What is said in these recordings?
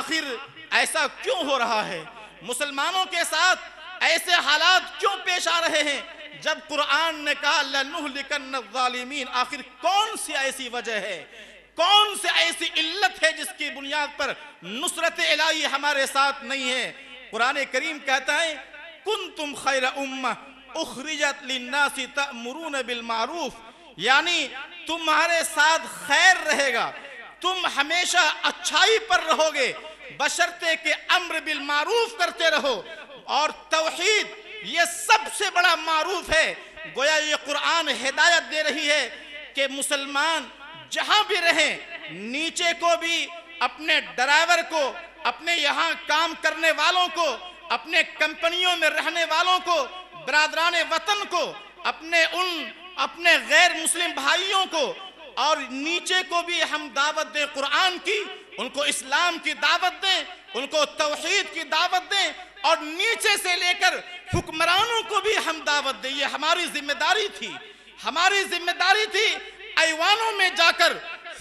آخر ایسا کیوں ہو رہا ہے؟ مسلمانوں کے ساتھ ایسے حالات کیوں پیش آ رہے ہیں جب قرآن نے کہا لَنُهْلِكَنَّ الظَّالِمِينَ؟ آخر کون سی ایسی وجہ ہے، کون سی ایسی علت ہے جس کی بنیاد پر نصرت الہی ہمارے ساتھ نہیں ہے؟ قرآن کریم کہتا ہے کنتم خیر امہ اخرجت للناس تأمرون بالمعروف، یعنی تمہارے ساتھ خیر رہے گا، تم ہمیشہ اچھائی پر رہو گے بشرطے کہ امر بالمعروف کرتے رہو، اور توحید یہ سب سے بڑا معروف ہے۔ گویا یہ قرآن ہدایت دے رہی ہے کہ مسلمان جہاں بھی رہیں، نیچے کو بھی، اپنے ڈرائیور کو، اپنے یہاں کام کرنے والوں کو، اپنے کمپنیوں میں رہنے والوں کو، برادران وطن کو، اپنے غیر مسلم بھائیوں کو، اور نیچے کو بھی ہم دعوت دیں قرآن کی، ان کو اسلام کی دعوت دیں، ان کو توحید کی دعوت دیں، اور نیچے سے لے کر حکمرانوں کو بھی ہم دعوت دیں۔ یہ ہماری ذمہ داری تھی، ہماری ذمہ داری تھی ایوانوں میں جا کر،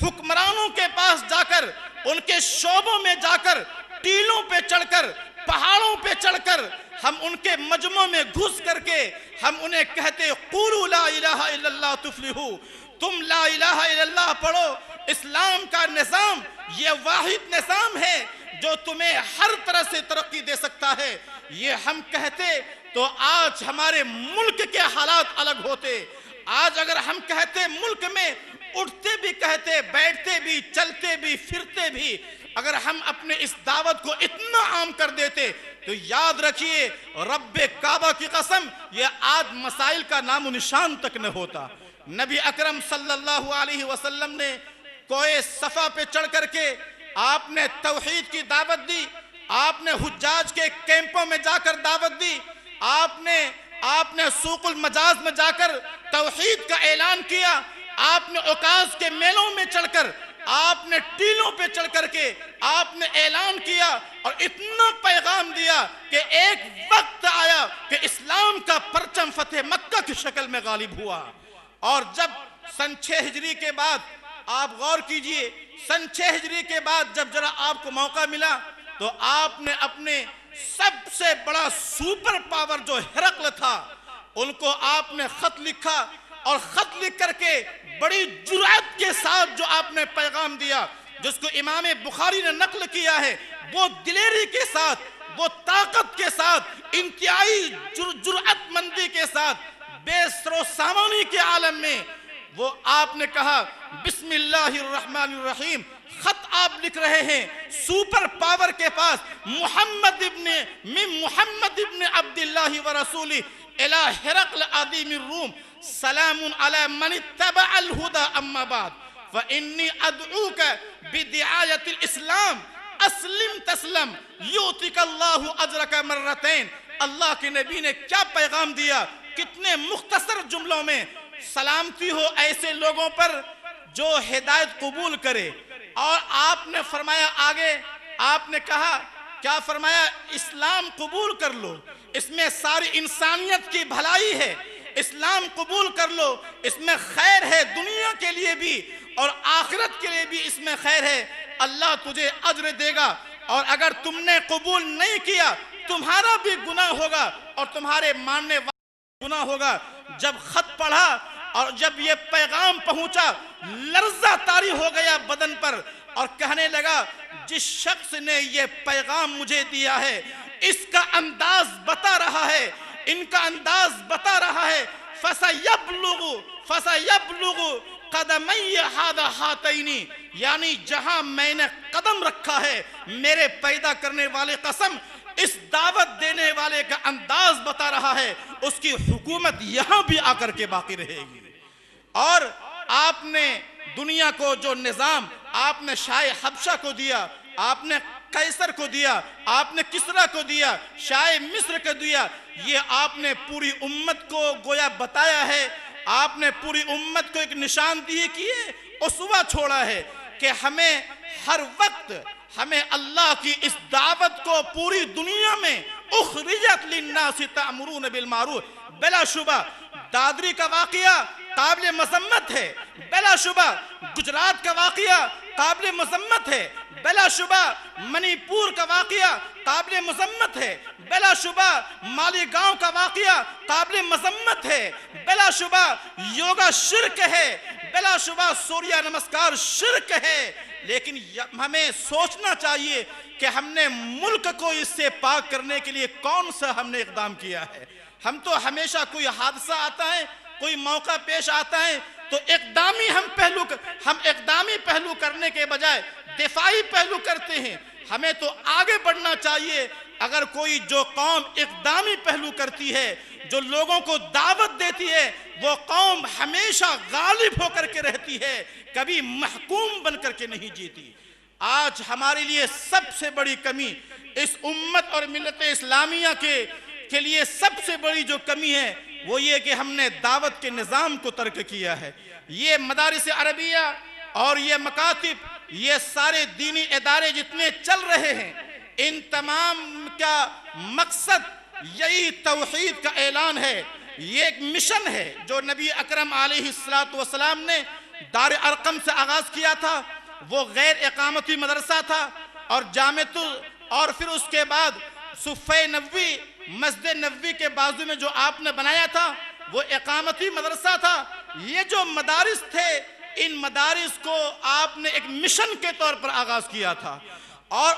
حکمرانوں کے پاس جا کر، ان کے شعبوں میں جا کر، ٹیلوں پہ چڑھ کر، پہاڑوں پہ چڑھ کر، ہم ان کے مجمعوں میں گھس کر کے ہم انہیں کہتے قولوا لا الہ الا اللہ تفلحوا، تم لا الہ الا اللہ پڑھو، اسلام کا نظام یہ واحد نظام ہے جو تمہیں ہر طرح سے ترقی دے سکتا ہے۔ یہ ہم کہتے تو آج ہمارے ملک کے حالات الگ ہوتے۔ آج اگر ہم کہتے ملک میں اٹھتے بھی کہتے، بیٹھتے بھی، چلتے بھی، پھرتے بھی، اگر ہم اپنے اس دعوت کو اتنا عام کر دیتے تو یاد رکھیے رب کعبہ کی قسم یہ آج مسائل کا نام و نشان تک نہ ہوتا۔ نبی اکرم صلی اللہ علیہ وسلم نے کوئے صفا پہ چڑھ کر کے آپ نے توحید کی دعوت دی، آپ نے حجاج کے کیمپوں میں جا کر دعوت دی، آپ نے سوق المجاز میں جا کر توحید کا اعلان کیا، آپ نے عکاظ کے میلوں میں چڑھ کر، آپ نے ٹیلوں پہ چڑھ کر کے آپ نے اعلان کیا اور اتنا پیغام دیا کہ ایک وقت آیا کہ اسلام کا پرچم فتح مکہ کی شکل میں غالب ہوا۔ اور جب سن 6 ہجری کے بعد آپ غور کیجئے، سن 6 ہجری کے بعد جب ذرا آپ کو موقع ملا تو آپ نے اپنے سب سے بڑا سپر پاور جو ہرقل تھا ان کو آپ نے خط لکھا، اور خط لکھ کر کے بڑی جرأت کے ساتھ جو آپ نے پیغام دیا، جس کو امام بخاری نے نقل کیا ہے، وہ دلیری کے ساتھ، وہ طاقت کے ساتھ، انتہائی جرأت مندی کے ساتھ، بے سر و سامانی کے عالم میں وہ آپ نے کہا بسم اللہ الرحمن الرحیم۔ خط آپ لکھ رہے ہیں سپر پاور کے پاس، محمد ابن عبداللہ ورسولہ الى ہرقل عظیم الروم، سلام علی من اتبع الہدى اما بعد فانی ادعوک بدعایت الاسلام اسلم تسلم یؤتک اللہ اجرک مرتین۔ اللہ کے نبی نے کیا پیغام دیا، کتنے مختصر جملوں میں۔ سلامتی ہو ایسے لوگوں پر جو ہدایت قبول کرے، اور آپ نے فرمایا آگے، آپ نے کہا کیا فرمایا، اسلام قبول کر لو، اس میں ساری انسانیت کی بھلائی ہے، اسلام قبول کر لو، اس میں خیر ہے، دنیا کے لیے بھی اور آخرت کے لیے بھی اس میں خیر ہے، اللہ تجھے اجر دے گا، اور اگر تم نے قبول نہیں کیا تمہارا بھی گناہ ہوگا اور تمہارے ماننے والے گناہ ہوگا۔ جب خط پڑھا اور جب یہ پیغام پہنچا، لرزہ طاری ہو گیا بدن پر، اور کہنے لگا جس شخص نے یہ پیغام مجھے دیا ہے اس کا انداز بتا رہا ہے، ان کا انداز بتا رہا ہے، فَسَيَبْلُغُ قَدَمَيَّ هَذَا هَاتَيْنِ، یعنی جہاں میں نے قدم رکھا ہے، میرے پیدا کرنے والے قسم، اس دعوت دینے والے کا انداز بتا رہا ہے، اس کی حکومت یہاں بھی آ کر کے باقی رہے گی۔ اور آپ نے دنیا کو جو نظام آپ نے شاہ حبشہ کو دیا، آپ نے قیصر کو دیا، آپ نے کسرا کو دیا، شاہ مصر کو دیا، یہ آپ نے پوری امت کو گویا بتایا ہے، آپ نے پوری امت کو ایک نشاندہی کی ہے، اسوہ چھوڑا ہے کہ ہمیں ہر وقت ہمیں اللہ کی اس دعوت کو پوری دنیا میں اخرجت للناس تأمرون بالمعروف۔ بلا شبہ دادری کا واقعہ قابل مذمت ہے، بلا شبہ گجرات کا واقعہ قابل مذمت ہے، بلا شبہ منی پور کا واقعہ قابل مذمت ہے، بلا شبہ مالیگاؤں کا واقعہ قابل مذمت ہے، بلا شبہ یوگا شرک ہے، بلا شبہ سوریہ نمسکار شرک ہے، لیکن ہمیں سوچنا چاہیے کہ ہم نے ملک کو اس سے پاک کرنے کے لیے کون سا ہم نے اقدام کیا ہے۔ ہم تو ہمیشہ کوئی حادثہ آتا ہے، کوئی موقع پیش آتا ہے تو ہم اقدامی پہلو کرنے کے بجائے دفاعی پہلو کرتے ہیں۔ ہمیں تو آگے بڑھنا چاہیے۔ اگر کوئی جو قوم اقدامی پہلو کرتی ہے، جو لوگوں کو دعوت دیتی ہے، وہ قوم ہمیشہ غالب ہو کر کے رہتی ہے، کبھی محکوم بن کر کے نہیں جیتی۔ آج ہمارے لیے سب سے بڑی کمی اس امت اور ملت اسلامیہ کے لیے سب سے بڑی جو کمی ہے وہ یہ کہ ہم نے دعوت کے نظام کو ترک کیا ہے۔ یہ مدارس عربیہ اور یہ مکاتب، یہ سارے دینی ادارے جتنے چل رہے ہیں، ان تمام کا مقصد یہی توحید کا اعلان ہے۔ یہ ایک مشن ہے جو نبی اکرم علیہ السلام نے دار ارقم سے آغاز کیا تھا۔ وہ غیر اقامتی مدرسہ تھا اور پھر اس کے بعد صفحہ نبوی، مسجد نبوی کے بازو میں جو آپ نے بنایا تھا وہ اقامتی مدرسہ تھا۔ یہ جو مدارس تھے، ان مدارس کو آپ نے ایک مشن کے طور پر آغاز کیا تھا، اور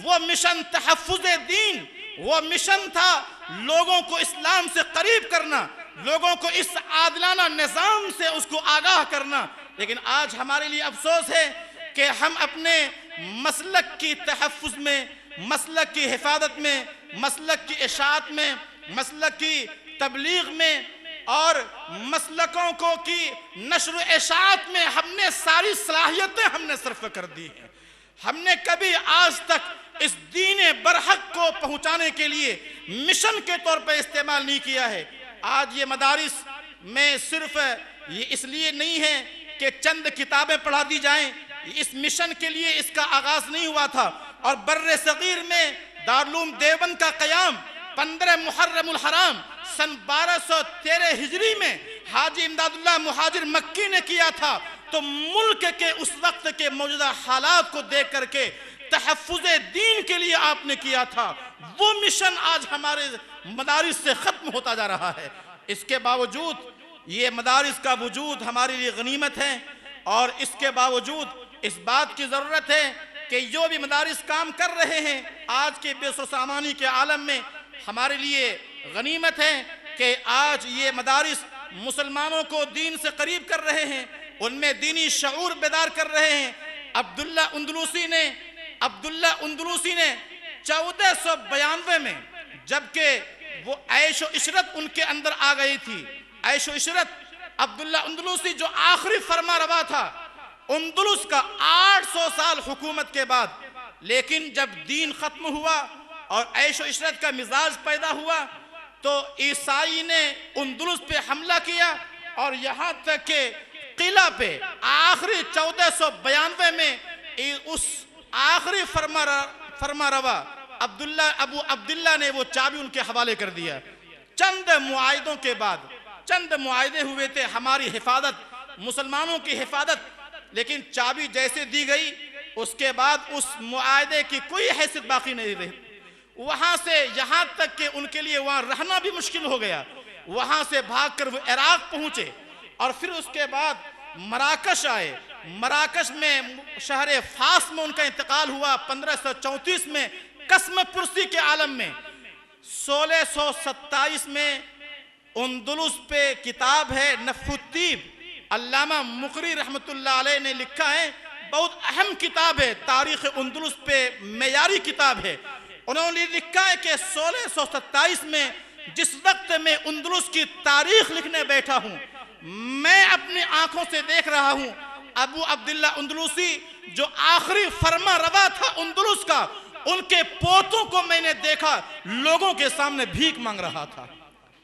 وہ مشن تحفظ دین، وہ مشن تھا لوگوں کو اسلام سے قریب کرنا، لوگوں کو اس عادلانہ نظام سے اس کو آگاہ کرنا۔ لیکن آج ہمارے لیے افسوس ہے کہ ہم اپنے مسلک کی تحفظ میں، مسلک کی حفاظت میں، مسلک کی اشاعت میں، مسلک کی تبلیغ میں اور مسلکوں کی نشر و اشاعت میں ہم نے ساری صلاحیتیں ہم نے صرف کر دی ہیں۔ ہم نے کبھی آج تک اس دین برحق کو پہنچانے کے لیے مشن کے طور پر استعمال نہیں کیا ہے۔ آج یہ مدارس میں صرف یہ اس لیے نہیں ہے کہ چند کتابیں پڑھا دی جائیں، اس مشن کے لیے اس کا آغاز نہیں ہوا تھا، اور بر صغیر میں دارالعلوم دیوبند کا قیام 15 محرم الحرام سن 1213 ہجری میں حاجی امداد اللہ مہاجر مکی نے کیا تھا۔ تو ملک کے اس وقت کے موجودہ حالات کو دیکھ کر کے تحفظ دین کے لیے آپ نے کیا تھا، وہ مشن آج ہمارے مدارس سے ختم ہوتا جا رہا ہے۔ اس کے باوجود یہ مدارس کا وجود ہمارے لیے غنیمت ہے، اور اس کے باوجود اس بات کی ضرورت ہے کہ جو بھی مدارس کام کر رہے ہیں آج کے بے سر سامانی کے عالم میں، ہمارے لیے غنیمت ہے کہ آج یہ مدارس مسلمانوں کو دین سے قریب کر رہے ہیں، ان میں دینی شعور بیدار کر رہے ہیں۔ عبداللہ اندلوسی نے 1492 میں، جبکہ وہ عیش و عشرت ان کے اندر آ گئی تھی، عیش و عشرت، عبداللہ اندلوسی جو آخری فرما روا تھا اندلس کا 800 سال حکومت کے بعد، لیکن جب دین ختم ہوا اور عیش و عشرت کا مزاج پیدا ہوا تو عیسائی نے اندلس پہ حملہ کیا، اور یہاں تک کہ قلعہ پہ آخری 1492 میں اس آخری فرما روا ابو عبداللہ نے وہ چابی ان کے حوالے کر دیا۔ چند معاہدوں کے بعد، چند معاہدے ہوئے تھے ہماری حفاظت، مسلمانوں کی حفاظت، لیکن چابی جیسے دی گئی اس کے بعد اس معاہدے کی کوئی حیثیت باقی نہیں رہی۔ وہاں سے یہاں تک کہ ان کے لیے وہاں رہنا بھی مشکل ہو گیا، وہاں سے بھاگ کر وہ عراق پہنچے، اور پھر اس کے بعد مراکش آئے۔ مراکش میں شہر فاس میں ان کا انتقال ہوا 1534 میں قسم پرسی کے عالم میں۔ 1627 میں اندلس پہ کتاب ہے نفح الطیب، علامہ مقری رحمت اللہ علیہ نے لکھا ہے، بہت اہم کتاب ہے، تاریخ اندلس پہ معیاری کتاب ہے۔ انہوں نے لکھا ہے کہ 1627 میں جس وقت میں اندلس کی تاریخ لکھنے بیٹھا ہوں، میں اپنی آنکھوں سے دیکھ رہا ہوں ابو عبداللہ اندلوسی جو آخری فرما روا تھا اندلس کا، ان کے پوتوں کو میں نے دیکھا لوگوں کے سامنے بھیک مانگ رہا تھا۔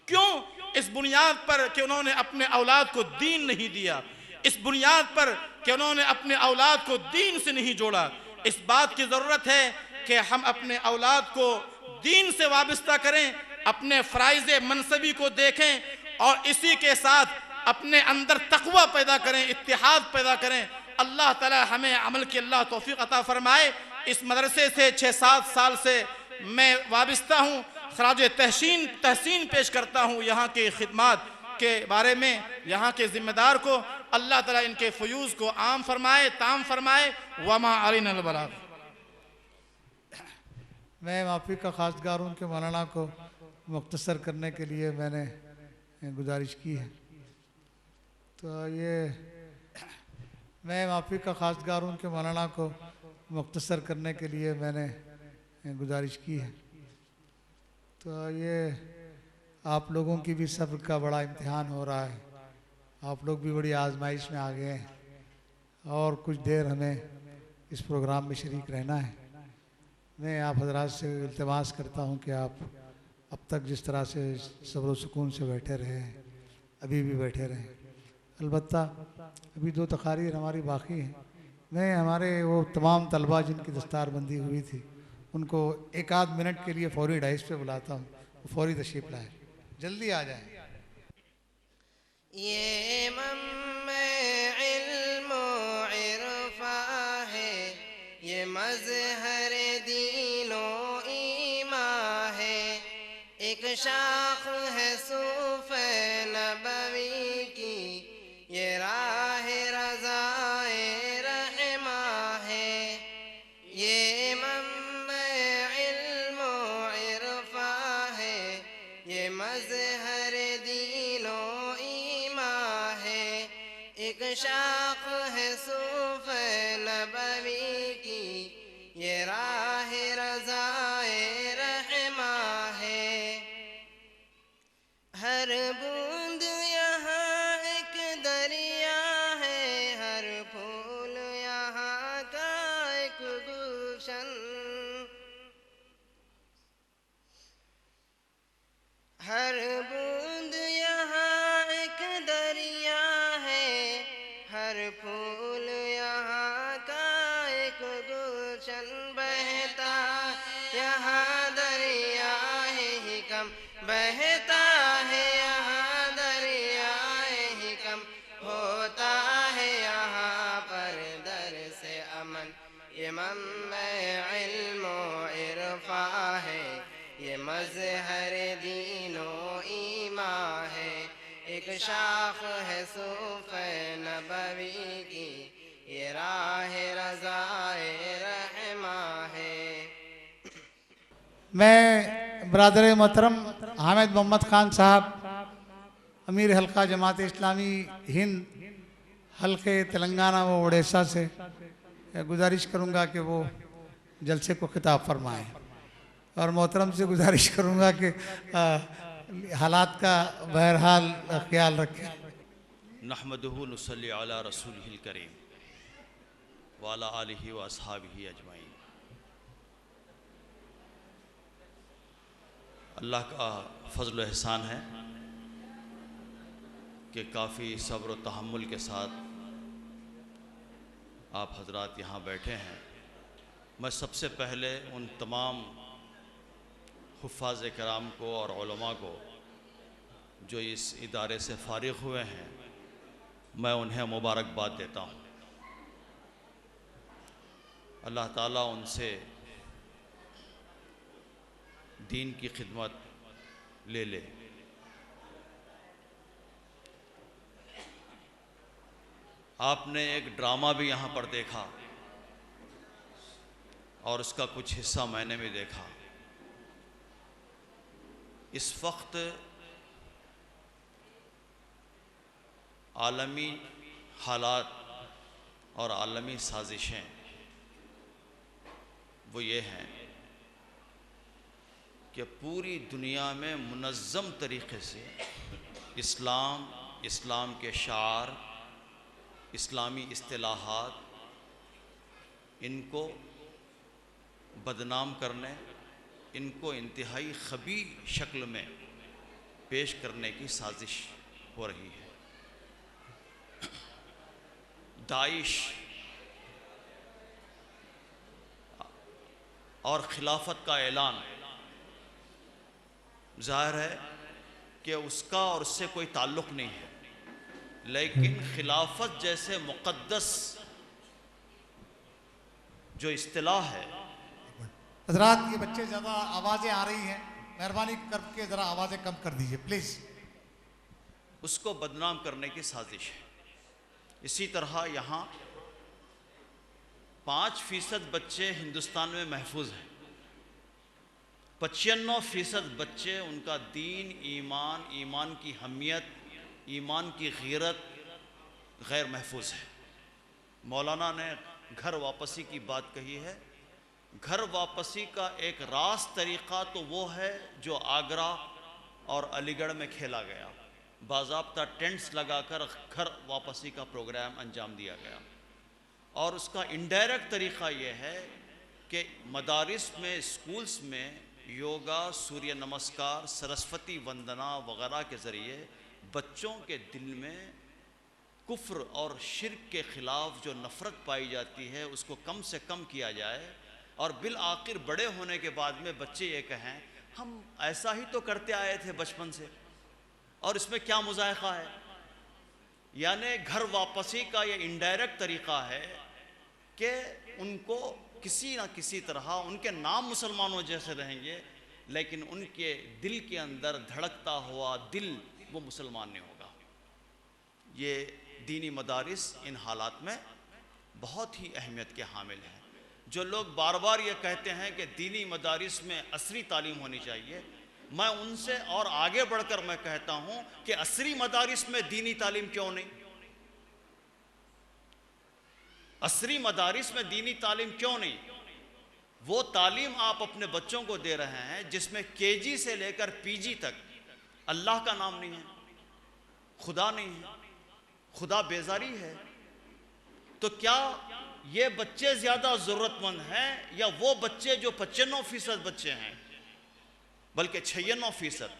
کیوں؟ اس بنیاد پر کہ انہوں نے اپنے اولاد کو دین نہیں دیا، اس بنیاد پر کہ انہوں نے اپنے اولاد کو دین سے نہیں جوڑا۔ اس بات کی ضرورت ہے کہ ہم اپنے اولاد کو دین سے وابستہ کریں، اپنے فرائض منصبی کو دیکھیں، اور اسی کے ساتھ اپنے اندر تقوی پیدا کریں، اتحاد پیدا کریں، اللہ تعالی ہمیں عمل کی اللہ توفیق عطا فرمائے۔ اس مدرسے سے 6-7 سال سے میں وابستہ ہوں، خراج تحسین پیش کرتا ہوں یہاں کی خدمات کے بارے میں، یہاں کے ذمہ دار کو اللہ تعالیٰ ان کے فیوز کو عام فرمائے، تام فرمائے۔ وما علینا البلاغ۔ میں معافی کا خواستگار ہوں کہ مولانا کو مختصر کرنے کے لیے میں نے گزارش کی ہے، تو میں معافی کا خواستگار ہوں کہ مولانا کو مختصر کرنے کے لیے میں نے گزارش کی ہے، تو آپ لوگوں کی بھی صبر کا بڑا امتحان ہو رہا ہے، آپ لوگ بھی بڑی آزمائش میں آ گئے ہیں، اور کچھ دیر ہمیں اس پروگرام میں شریک رہنا ہے۔ میں آپ حضرات سے التماس کرتا ہوں کہ آپ اب تک جس طرح سے صبر و سکون سے بیٹھے رہے ہیں ابھی بھی بیٹھے رہیں۔ البتہ ابھی 2 تقاریر ہماری باقی ہیں، میں ہمارے وہ تمام طلباء جن کی دستار بندی ہوئی تھی ان کو 1-8 منٹ کے لیے فوری ڈائس پہ بلاتا ہوں، وہ فوری تشریف لائیں، جلدی آ جائیں۔ یہ منبع علم و عرفاں ہے، یہ مظہر دین و ایمان ہے، ایک شاخ ہے صوف نبوی کی، یہ راہ رضا رحماں ہے۔ یہ منبع علم و عرفاں ہے، یہ مظہر دین و ایمان ہے، ایک شاخ ہے صوف نبوی کی، یہ راہ رضا رحماں ہے۔ ہر بوند یہاں ایک دریا ہے، ہر پھول یہاں کا ایک گلشن، ہر بوند یہاں ایک دریا ہے، ہر پھول یہاں کا ایک گلشن، بہتا یہاں دریا حکم، بہتا ہے یہاں دریا حکم، ہوتا ہے یہاں پر درس امن۔ یہ منبع علم و عرفاں ہے، یہ مظہر دین و ایمان ہے، ایک شاخ ہے صوف نبوی کی، یہ راہ رضا رحماں ہے۔ میں برادر محترم حامد محمد خان صاحب، امیر حلقہ جماعت اسلامی ہند حلقے تلنگانہ و اڑیسہ سے گزارش کروں گا کہ وہ جلسے کو خطاب فرمائیں، اور محترم سے گزارش کروں گا کہ حالات کا بہرحال خیال رکھیں۔ نحمدہ نصلی علی رسولہ الکریم وعلی آلہ و اصحابہ اجمعین۔ اللہ کا فضل و احسان ہے کہ کافی صبر و تحمل کے ساتھ آپ حضرات یہاں بیٹھے ہیں۔ میں سب سے پہلے ان تمام حفاظ کرام کو اور علماء کو جو اس ادارے سے فارغ ہوئے ہیں، میں انہیں مبارکباد دیتا ہوں۔ اللہ تعالیٰ ان سے دین کی خدمت لے لے۔ آپ نے ایک ڈرامہ بھی یہاں پر دیکھا اور اس کا کچھ حصہ میں نے بھی دیکھا۔ اس وقت عالمی حالات اور عالمی سازشیں وہ یہ ہیں کہ پوری دنیا میں منظم طریقے سے اسلام کے شعار، اسلامی اصطلاحات، ان کو بدنام کرنے، ان کو انتہائی خبیث شکل میں پیش کرنے کی سازش ہو رہی ہے۔ داعش اور خلافت کا اعلان ظاہر ہے کہ اس کا اور اس سے کوئی تعلق نہیں ہے، لیکن خلافت جیسے مقدس جو اصطلاح ہے حضرات یہ بچے زیادہ آوازیں آ رہی ہیں، مہربانی کر کے ذرا آوازیں کم کر دیجئے پلیز. اس کو بدنام کرنے کی سازش ہے. اسی طرح یہاں 5% بچے ہندوستان میں محفوظ ہیں، 95% بچے ان کا دین، ایمان کی حمیت، ایمان کی غیرت غیر محفوظ ہے. مولانا نے گھر واپسی کی بات کہی ہے. گھر واپسی کا ایک راست طریقہ تو وہ ہے جو آگرہ اور علی گڑھ میں کھیلا گیا. باضابطہ ٹینٹس لگا کر گھر واپسی کا پروگرام انجام دیا گیا. اور اس کا انڈائریکٹ طریقہ یہ ہے کہ مدارس میں، اسکولز میں یوگا، سوریہ نمسکار، سرسوتی وندنا وغیرہ کے ذریعے بچوں کے دل میں کفر اور شرک کے خلاف جو نفرت پائی جاتی ہے اس کو کم سے کم کیا جائے. اور بالآخر بڑے ہونے کے بعد میں بچے یہ کہیں ہم ایسا ہی تو کرتے آئے تھے بچپن سے، اور اس میں کیا مذائقہ ہے. یعنی گھر واپسی کا یہ انڈائریکٹ طریقہ ہے کہ ان کو کسی نہ کسی طرح، ان کے نام مسلمانوں جیسے رہیں گے لیکن ان کے دل کے اندر دھڑکتا ہوا دل وہ مسلمان نہیں ہوگا. یہ دینی مدارس ان حالات میں بہت ہی اہمیت کے حامل ہیں. جو لوگ بار بار یہ کہتے ہیں کہ دینی مدارس میں عصری تعلیم ہونی چاہیے، میں ان سے اور آگے بڑھ کر میں کہتا ہوں کہ عصری مدارس میں دینی تعلیم کیوں نہیں؟ عصری مدارس میں دینی تعلیم کیوں نہیں؟ وہ تعلیم آپ اپنے بچوں کو دے رہے ہیں جس میں KG سے لے کر PG تک اللہ کا نام نہیں ہے، خدا نہیں ہے، خدا بیزاری ہے. تو کیا یہ بچے زیادہ ضرورت مند ہیں یا وہ بچے جو 95% بچے ہیں، بلکہ 96%؟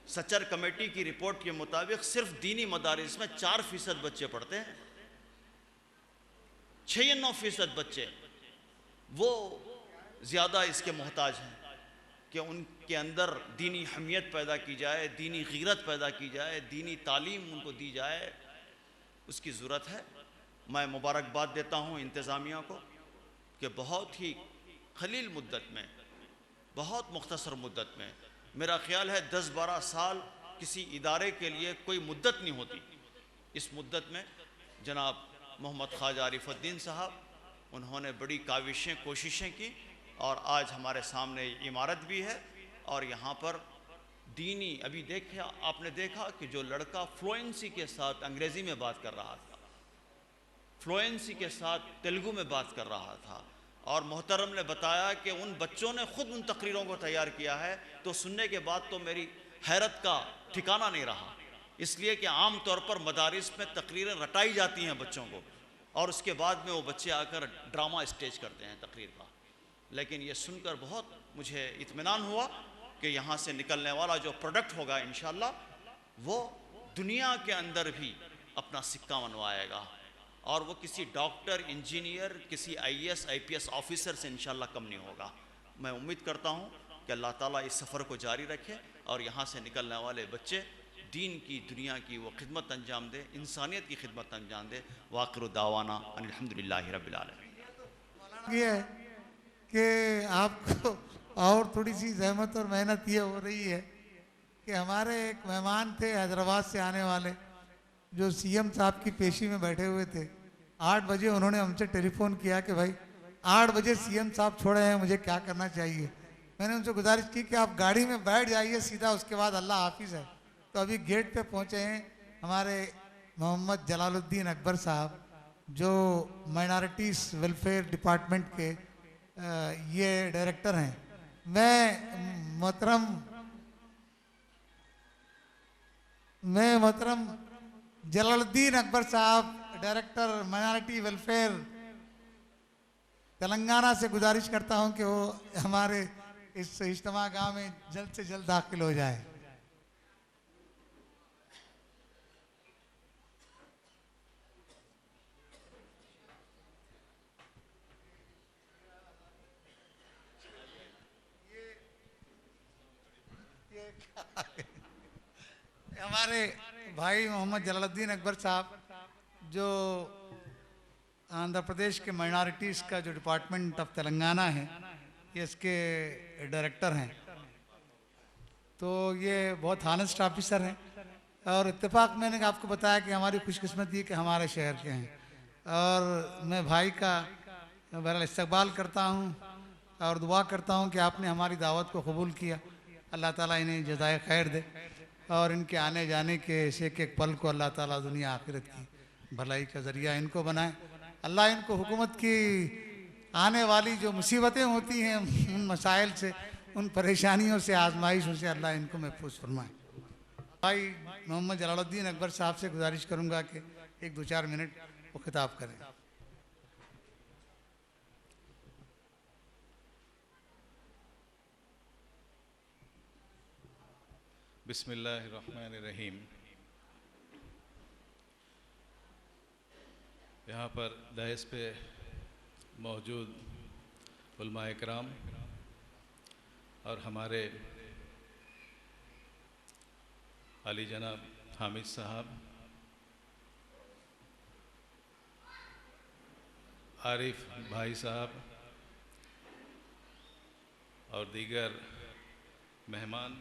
سچر کمیٹی کی رپورٹ کے مطابق صرف دینی مدارس میں 4% بچے پڑھتے ہیں. 96% بچے وہ زیادہ اس کے محتاج ہیں کہ ان کے اندر دینی حمیت پیدا کی جائے، دینی غیرت پیدا کی جائے، دینی تعلیم ان کو دی جائے. اس کی ضرورت ہے. میں مبارکباد دیتا ہوں انتظامیہ کو کہ بہت ہی قلیل مدت میں، بہت مختصر مدت میں، میرا خیال ہے 10-12 سال کسی ادارے کے لیے کوئی مدت نہیں ہوتی. اس مدت میں جناب محمد خواجہ عارف الدین صاحب انہوں نے بڑی کاوشیں، کوششیں کی، اور آج ہمارے سامنے عمارت بھی ہے. اور یہاں پر دینی، ابھی آپ نے دیکھا کہ جو لڑکا فلوئنسی کے ساتھ انگریزی میں بات کر رہا تھا، فلوئنسی کے ساتھ تیلگو میں بات کر رہا تھا، اور محترم نے بتایا کہ ان بچوں نے خود ان تقریروں کو تیار کیا ہے. تو سننے کے بعد تو میری حیرت کا ٹھکانہ نہیں رہا، اس لیے کہ عام طور پر مدارس میں تقریریں رٹائی جاتی ہیں بچوں کو، اور اس کے بعد میں وہ بچے آ کر ڈرامہ اسٹیج کرتے ہیں تقریر کا. لیکن یہ سن کر بہت مجھے اطمینان ہوا کہ یہاں سے نکلنے والا جو پروڈکٹ ہوگا انشاءاللہ وہ دنیا کے اندر بھی اپنا سکہ منوائے گا، اور وہ کسی ڈاکٹر، انجینئر، کسی IAS IPS آفیسر سے انشاءاللہ کم نہیں ہوگا. میں امید کرتا ہوں کہ اللہ تعالیٰ اس سفر کو جاری رکھے اور یہاں سے نکلنے والے بچے دین کی، دنیا کی وہ خدمت انجام دے، انسانیت کی خدمت انجام دے. وآخر دعوانا ان الحمدللہ رب العالمین. یہ ہے کہ آپ کو اور تھوڑی سی زحمت اور محنت یہ ہو رہی ہے کہ ہمارے ایک مہمان تھے حیدرآباد سے آنے والے جو CM صاحب کی پیشی میں بیٹھے ہوئے تھے. 8 بجے انہوں نے ہم سے ٹیلی فون کیا کہ بھائی 8 بجے CM صاحب چھوڑے ہیں، مجھے کیا کرنا چاہیے. میں نے ان سے گزارش کی کہ آپ گاڑی میں بیٹھ جائیے سیدھا، اس کے بعد اللہ حافظ ہے. تو ابھی گیٹ پہ پہنچے ہیں ہمارے محمد جلال الدین اکبر صاحب جو مائنارٹیز ویلفیئر ڈپارٹمنٹ کے یہ ڈائریکٹر ہیں. میں محترم جلال الدین اکبر صاحب ڈائریکٹر مائنارٹی ویلفیئر تلنگانہ سے گزارش کرتا ہوں کہ وہ ہمارے اس اجتماع گاہ میں جلد سے جلد داخل ہو جائے. ہمارے بھائی محمد جلال الدین اکبر صاحب جو آندھرا پردیش کے مائنارٹیز کا جو ڈپارٹمنٹ آف تلنگانہ ہے یہ اس کے ڈائریکٹر ہیں. تو یہ بہت ہانسٹ آفیسر ہیں اور اتفاق میں نے آپ کو بتایا کہ ہماری خوش قسمتی کہ ہمارے شہر کے ہیں اور میں بھائی کا بہرحال استقبال کرتا ہوں اور دعا کرتا ہوں کہ آپ نے ہماری دعوت کو قبول کیا. اللہ تعالیٰ انہیں جزائے خیر دے اور ان کے آنے جانے کے ایک ایک پل کو اللہ تعالیٰ دنیا آخرت کی بھلائی کا ذریعہ ان کو بنائے. اللہ ان کو حکومت کی آنے والی جو مصیبتیں ہوتی ہیں ان مسائل سے ان پریشانیوں سے آزمائشوں سے اللہ ان کو محفوظ فرمائے. بھائی محمد جلال الدین اکبر صاحب سے گزارش کروں گا کہ ایک دو چار منٹ وہ خطاب کریں. بسم اللہ الرحمن الرحیم. یہاں پر دائس پہ موجود علماء اکرام اور ہمارے علی جناب حامد صاحب، عارف بھائی صاحب اور دیگر مہمان